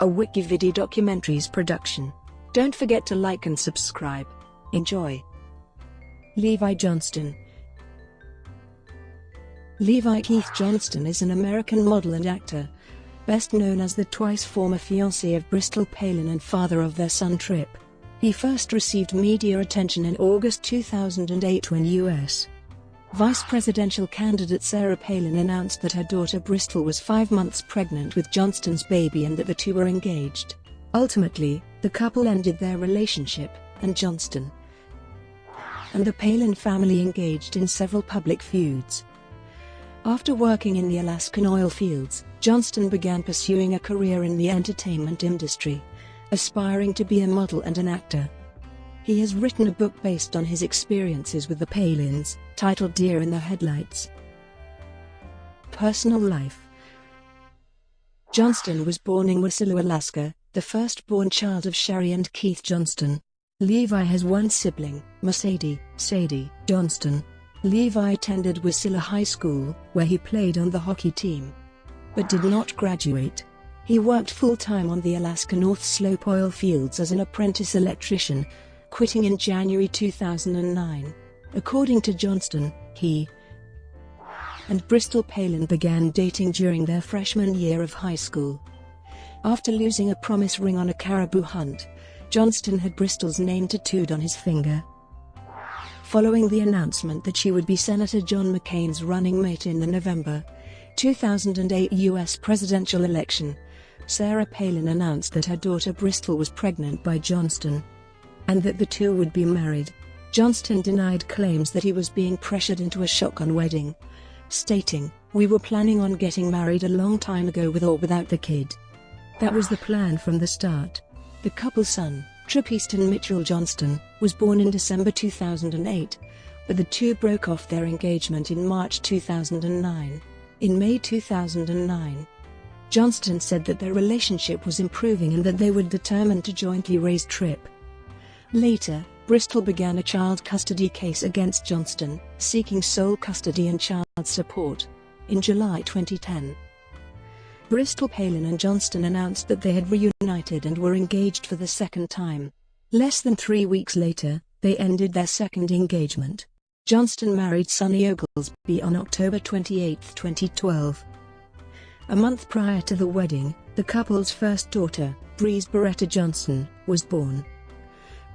a WikiVidi documentaries production. Don't forget to like and subscribe. Enjoy. Levi Johnston. Levi Keith Johnston is an American model and actor, best known as the twice former fiancé of Bristol Palin and father of their son Tripp. He first received media attention in August 2008 when U.S. Vice presidential candidate Sarah Palin announced that her daughter Bristol was 5 months pregnant with Johnston's baby and that the two were engaged. Ultimately, the couple ended their relationship, and Johnston and the Palin family engaged in several public feuds. After working in the Alaskan oil fields, Johnston began pursuing a career in the entertainment industry, aspiring to be a model and an actor. He has written a book based on his experiences with the Palins, titled Deer in the Headlights. Personal life. Johnston was born in Wasilla, Alaska, the firstborn child of Sherry and Keith Johnston. Levi has one sibling, Sadie Johnston. Levi attended Wasilla High School, where he played on the hockey team, but did not graduate. He worked full-time on the Alaska North Slope oil fields as an apprentice electrician, quitting in January 2009. According to Johnston, he and Bristol Palin began dating during their freshman year of high school. After losing a promise ring on a caribou hunt, Johnston had Bristol's name tattooed on his finger. Following the announcement that she would be Senator John McCain's running mate in the November 2008 U.S. presidential election, Sarah Palin announced that her daughter Bristol was pregnant by Johnston, and that the two would be married. Johnston denied claims that he was being pressured into a shotgun wedding, stating, "We were planning on getting married a long time ago with or without the kid. That was the plan from the start." The couple's son, Tripp Mitchell Johnston, was born in December 2008, but the two broke off their engagement in March 2009. In May 2009, Johnston said that their relationship was improving and that they were determined to jointly raise Tripp. Later, Bristol began a child custody case against Johnston, seeking sole custody and child support. In July 2010, Bristol Palin and Johnston announced that they had reunited and were engaged for the second time. Less than 3 weeks later, they ended their second engagement. Johnston married Sunny Oglesby on October 28, 2012. A month prior to the wedding, the couple's first daughter, Breeze Beretta Johnston, was born.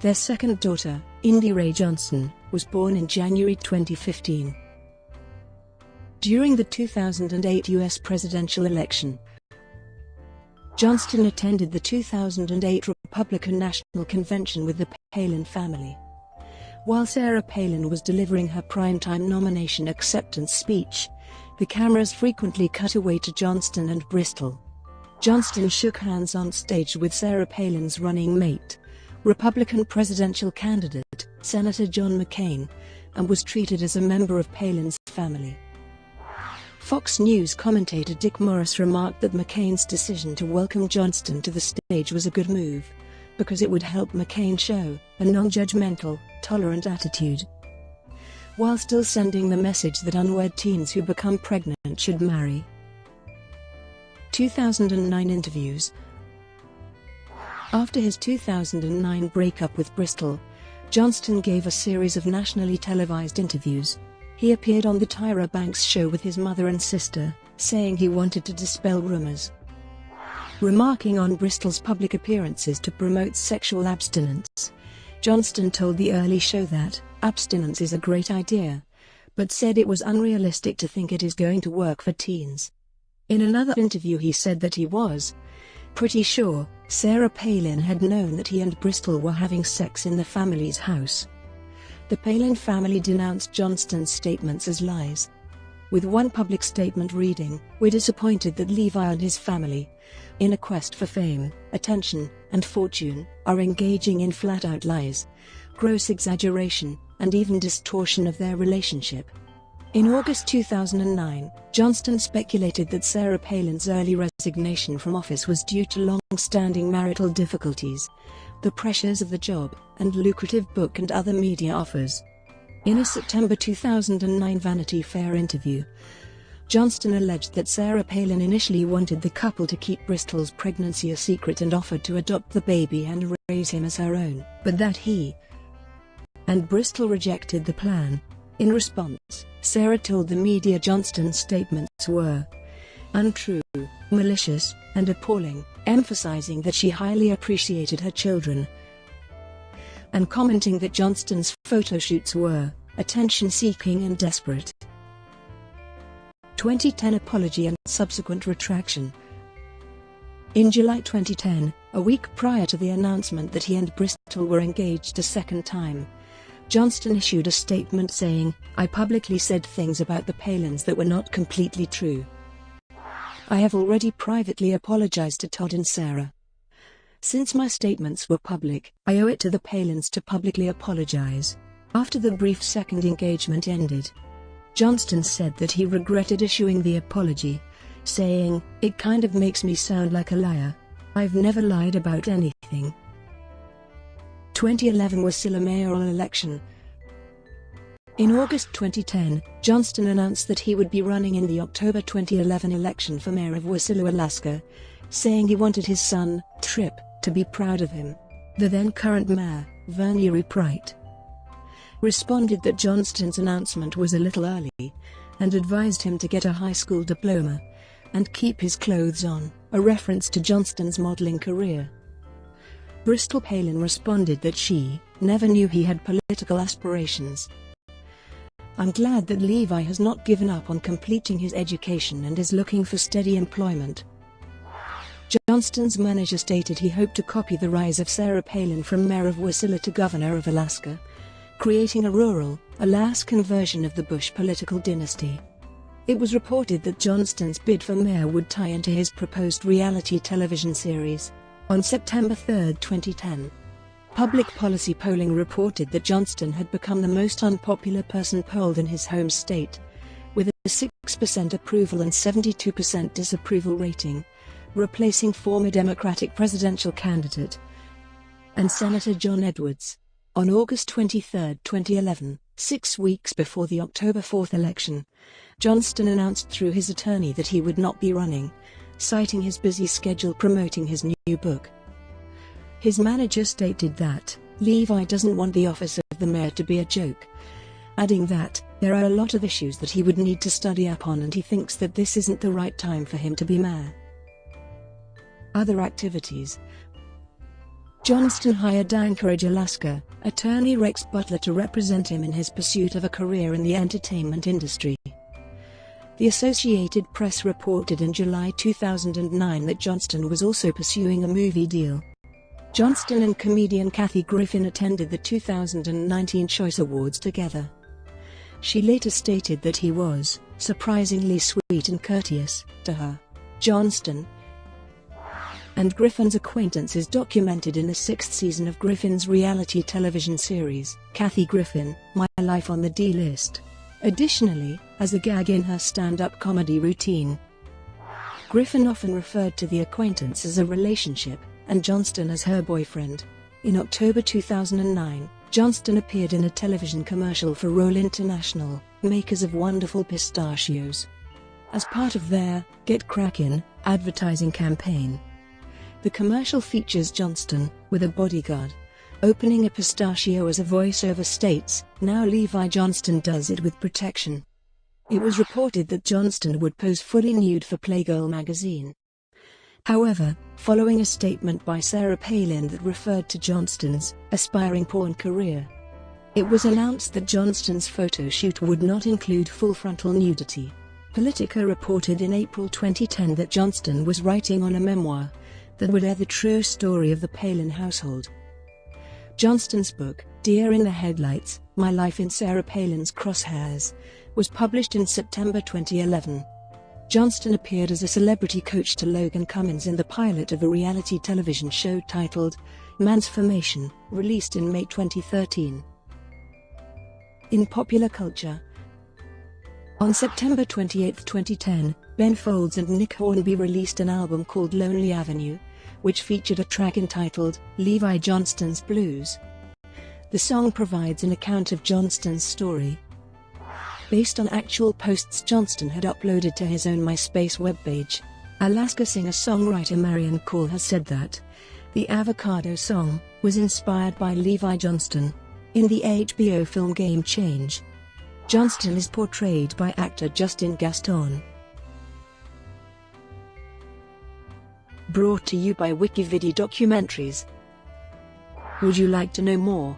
Their second daughter, Indy Ray Johnston, was born in January 2015. During the 2008 U.S. presidential election, Johnston attended the 2008 Republican National Convention with the Palin family. While Sarah Palin was delivering her primetime nomination acceptance speech, the cameras frequently cut away to Johnston and Bristol. Johnston shook hands on stage with Sarah Palin's running mate, Republican presidential candidate, Senator John McCain, and was treated as a member of Palin's family. Fox News commentator Dick Morris remarked that McCain's decision to welcome Johnston to the stage was a good move, because it would help McCain show a non-judgmental, tolerant attitude, while still sending the message that unwed teens who become pregnant should marry. 2009 interviews. After his 2009 breakup with Bristol, Johnston gave a series of nationally televised interviews. He appeared on the Tyra Banks show with his mother and sister, saying he wanted to dispel rumors. Remarking on Bristol's public appearances to promote sexual abstinence, Johnston told the early show that abstinence is a great idea, but said it was unrealistic to think it is going to work for teens. In another interview he said that he was pretty sure Sarah Palin had known that he and Bristol were having sex in the family's house. The Palin family denounced Johnston's statements as lies, with one public statement reading, "We're disappointed that Levi and his family, in a quest for fame, attention, and fortune, are engaging in flat-out lies, gross exaggeration, and even distortion of their relationship." In August 2009, Johnston speculated that Sarah Palin's early resignation from office was due to long-standing marital difficulties, the pressures of the job, and lucrative book and other media offers. In a September 2009 Vanity Fair interview, Johnston alleged that Sarah Palin initially wanted the couple to keep Bristol's pregnancy a secret and offered to adopt the baby and raise him as her own, but that he and Bristol rejected the plan. In response, Sarah told the media Johnston's statements were untrue, malicious, and appalling, emphasizing that she highly appreciated her children, and commenting that Johnston's photo shoots were attention-seeking and desperate. 2010 apology and subsequent retraction. In July 2010, a week prior to the announcement that he and Bristol were engaged a second time, Johnston issued a statement saying, "I publicly said things about the Palins that were not completely true. I have already privately apologized to Todd and Sarah. Since my statements were public, I owe it to the Palins to publicly apologize." After the brief second engagement ended, Johnston said that he regretted issuing the apology, saying, "It kind of makes me sound like a liar. I've never lied about anything." 2011 Wasilla mayoral election. In August 2010, Johnston announced that he would be running in the October 2011 election for mayor of Wasilla, Alaska, saying he wanted his son, Tripp, to be proud of him. The then current mayor, Tripp, responded that Johnston's announcement was a little early, and advised him to get a high school diploma and keep his clothes on, a reference to Johnston's modeling career. Bristol Palin responded that she never knew he had political aspirations. "I'm glad that Levi has not given up on completing his education and is looking for steady employment." Johnston's manager stated he hoped to copy the rise of Sarah Palin from mayor of Wasilla to governor of Alaska, creating a rural, Alaskan version of the Bush political dynasty. It was reported that Johnston's bid for mayor would tie into his proposed reality television series. On September 3, 2010, public policy polling reported that Johnston had become the most unpopular person polled in his home state, with a 6% approval and 72% disapproval rating, replacing former Democratic presidential candidate and Senator John Edwards. On August 23, 2011, 6 weeks before the October 4 election, Johnston announced through his attorney that he would not be running, citing his busy schedule promoting his new book. His manager stated that Levi doesn't want the office of the mayor to be a joke, adding that there are a lot of issues that he would need to study up on and he thinks that this isn't the right time for him to be mayor. Other activities. Johnston hired Anchorage, Alaska, attorney Rex Butler to represent him in his pursuit of a career in the entertainment industry. The Associated Press reported in July 2009 that Johnston was also pursuing a movie deal. Johnston and comedian Kathy Griffin attended the 2019 Choice Awards together. She later stated that he was surprisingly sweet and courteous to her. Johnston and Griffin's acquaintance is documented in the 6th season of Griffin's reality television series, Kathy Griffin, My Life on the D-List. Additionally, as a gag in her stand-up comedy routine, Griffin often referred to the acquaintance as a relationship, and Johnston as her boyfriend. In October 2009, Johnston appeared in a television commercial for Roll International, makers of wonderful pistachios, as part of their Get Crackin' advertising campaign. The commercial features Johnston, with a bodyguard, opening a pistachio. As a voiceover states, "Now Levi Johnston does it with protection." It was reported that Johnston would pose fully nude for Playgirl magazine. However, following a statement by Sarah Palin that referred to Johnston's aspiring porn career, it was announced that Johnston's photo shoot would not include full frontal nudity. Politica reported in April 2010 that Johnston was writing on a memoir that would air the true story of the Palin household. Johnston's book, Deer in the Headlights, My Life in Sarah Palin's Crosshairs, was published in September 2011. Johnston appeared as a celebrity coach to Logan Cummins in the pilot of a reality television show titled Mansformation, released in May 2013. In popular culture. On September 28, 2010, Ben Folds and Nick Hornby released an album called Lonely Avenue, which featured a track entitled Levi Johnston's Blues. The song provides an account of Johnston's story. based on actual posts Johnston had uploaded to his own MySpace webpage. Alaska singer-songwriter Marian Call has said that the Avocado song was inspired by Levi Johnston. In the HBO film Game Change, Johnston is portrayed by actor Justin Gaston. Brought to you by WikiVidi Documentaries. Would you like to know more?